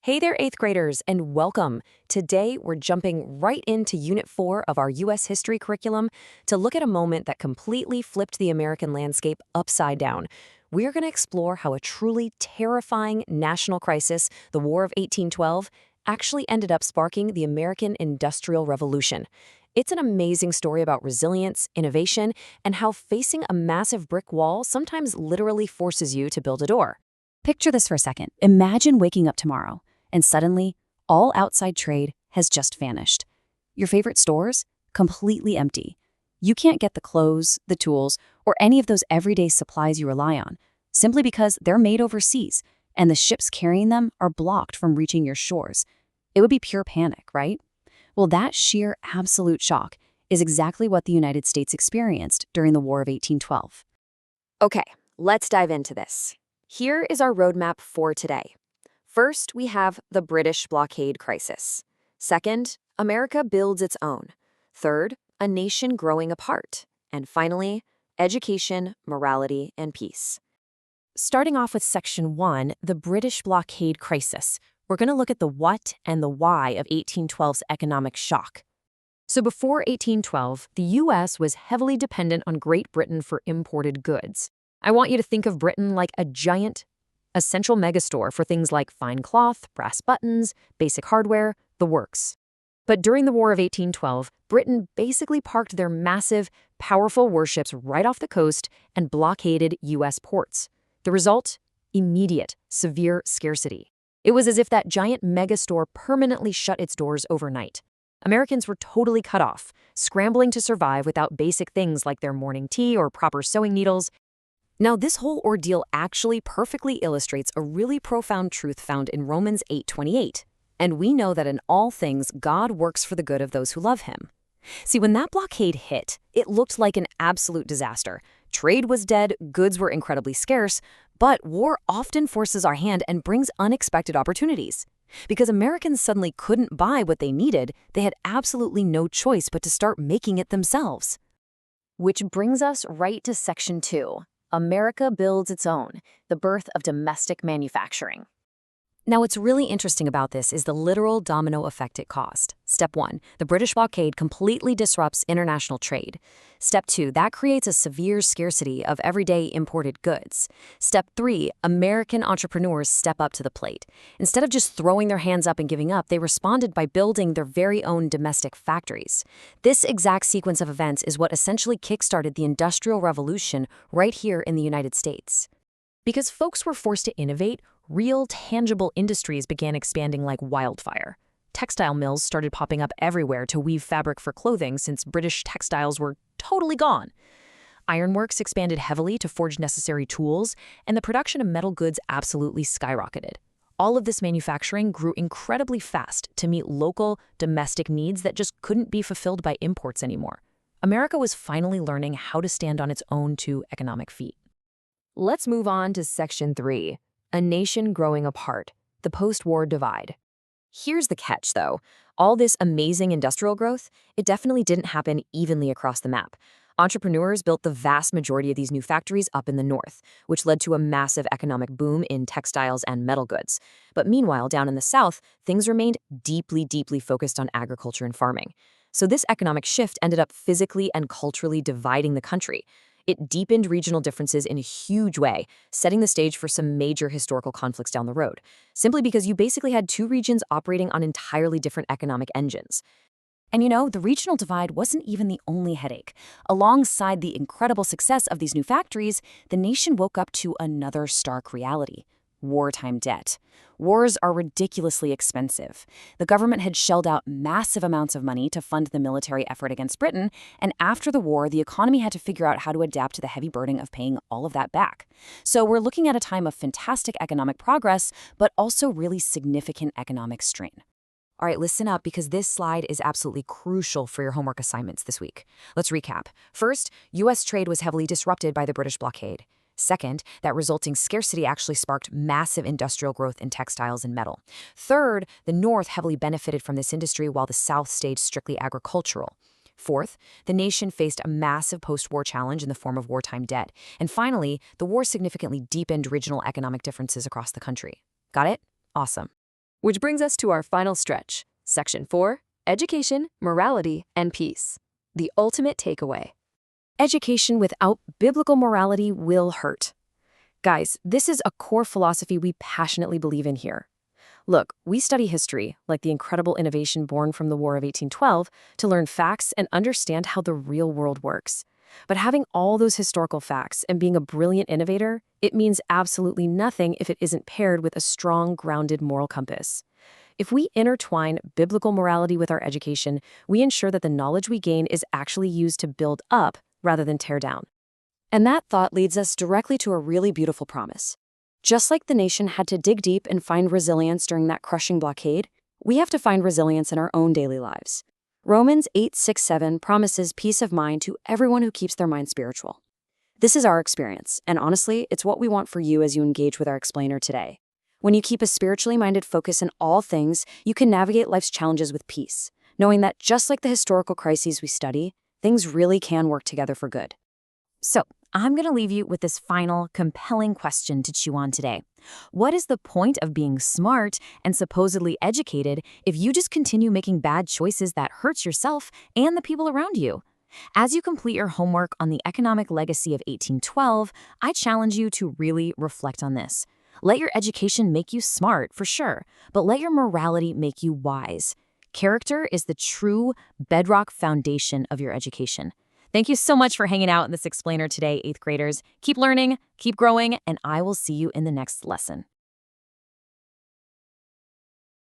Hey there, 8th graders, and welcome. Today, we're jumping right into Unit 4 of our U.S. History curriculum to look at a moment that completely flipped the American landscape upside down. We're going to explore how a truly terrifying national crisis, the War of 1812, actually ended up sparking the American Industrial Revolution. It's an amazing story about resilience, innovation, and how facing a massive brick wall sometimes literally forces you to build a door. Picture this for a second. Imagine waking up tomorrow, and suddenly, all outside trade has just vanished. Your favorite stores? Completely empty. You can't get the clothes, the tools, or any of those everyday supplies you rely on, simply because they're made overseas, and the ships carrying them are blocked from reaching your shores. It would be pure panic, right? Well, that sheer absolute shock is exactly what the United States experienced during the War of 1812. Okay, let's dive into this. Here is our roadmap for today. First, we have the British blockade crisis. Second, America builds its own. Third, a nation growing apart. And finally, education, morality, and peace. Starting off with Section 1, the British blockade crisis, we're going to look at the what and the why of 1812's economic shock. So before 1812, the U.S. was heavily dependent on Great Britain for imported goods. I want you to think of Britain like a giant, essential megastore for things like fine cloth, brass buttons, basic hardware, the works. But during the War of 1812, Britain basically parked their massive, powerful warships right off the coast and blockaded U.S. ports. The result? Immediate, severe scarcity. It was as if that giant megastore permanently shut its doors overnight. Americans were totally cut off, scrambling to survive without basic things like their morning tea or proper sewing needles. Now, this whole ordeal actually perfectly illustrates a really profound truth found in Romans 8:28. And we know that in all things, God works for the good of those who love him. See, when that blockade hit, it looked like an absolute disaster. Trade was dead, goods were incredibly scarce, but war often forces our hand and brings unexpected opportunities. Because Americans suddenly couldn't buy what they needed, they had absolutely no choice but to start making it themselves. Which brings us right to Section 2. America builds its own, the birth of domestic manufacturing. Now, what's really interesting about this is the literal domino effect it caused. Step 1, the British blockade completely disrupts international trade. Step 2, that creates a severe scarcity of everyday imported goods. Step 3, American entrepreneurs step up to the plate. Instead of just throwing their hands up and giving up, they responded by building their very own domestic factories. This exact sequence of events is what essentially kickstarted the Industrial Revolution right here in the United States. Because folks were forced to innovate, real, tangible industries began expanding like wildfire. Textile mills started popping up everywhere to weave fabric for clothing since British textiles were totally gone. Ironworks expanded heavily to forge necessary tools, and the production of metal goods absolutely skyrocketed. All of this manufacturing grew incredibly fast to meet local, domestic needs that just couldn't be fulfilled by imports anymore. America was finally learning how to stand on its own two economic feet. Let's move on to Section 3. A nation growing apart, the post-war divide. Here's the catch, though. All this amazing industrial growth, it definitely didn't happen evenly across the map. Entrepreneurs built the vast majority of these new factories up in the north, which led to a massive economic boom in textiles and metal goods. But meanwhile, down in the south, things remained deeply, deeply focused on agriculture and farming. So this economic shift ended up physically and culturally dividing the country. It deepened regional differences in a huge way, setting the stage for some major historical conflicts down the road, simply because you basically had two regions operating on entirely different economic engines. And the regional divide wasn't even the only headache. Alongside the incredible success of these new factories, the nation woke up to another stark reality: wartime debt. Wars are ridiculously expensive. The government had shelled out massive amounts of money to fund the military effort against Britain, and after the war, the economy had to figure out how to adapt to the heavy burden of paying all of that back. So we're looking at a time of fantastic economic progress, but also really significant economic strain. All right, listen up because this slide is absolutely crucial for your homework assignments this week. Let's recap. First, U.S. trade was heavily disrupted by the British blockade. Second, that resulting scarcity actually sparked massive industrial growth in textiles and metal. Third, the North heavily benefited from this industry while the South stayed strictly agricultural. Fourth, the nation faced a massive post-war challenge in the form of wartime debt. And finally, the war significantly deepened regional economic differences across the country. Got it? Awesome. Which brings us to our final stretch, Section 4, Education, Morality, and Peace. The ultimate takeaway. Education without biblical morality will hurt. Guys, this is a core philosophy we passionately believe in here. Look, we study history, like the incredible innovation born from the War of 1812, to learn facts and understand how the real world works. But having all those historical facts and being a brilliant innovator, it means absolutely nothing if it isn't paired with a strong, grounded moral compass. If we intertwine biblical morality with our education, we ensure that the knowledge we gain is actually used to build up rather than tear down. And that thought leads us directly to a really beautiful promise. Just like the nation had to dig deep and find resilience during that crushing blockade, we have to find resilience in our own daily lives. Romans 8:6-7 promises peace of mind to everyone who keeps their mind spiritual. This is our experience, and honestly, it's what we want for you as you engage with our explainer today. When you keep a spiritually minded focus in all things, you can navigate life's challenges with peace, knowing that just like the historical crises we study, things really can work together for good. So, I'm going to leave you with this final, compelling question to chew on today. What is the point of being smart and supposedly educated if you just continue making bad choices that hurts yourself and the people around you? As you complete your homework on the economic legacy of 1812, I challenge you to really reflect on this. Let your education make you smart, for sure, but let your morality make you wise. Character is the true bedrock foundation of your education. Thank you so much for hanging out in this explainer today, 8th graders. Keep learning, keep growing, and I will see you in the next lesson.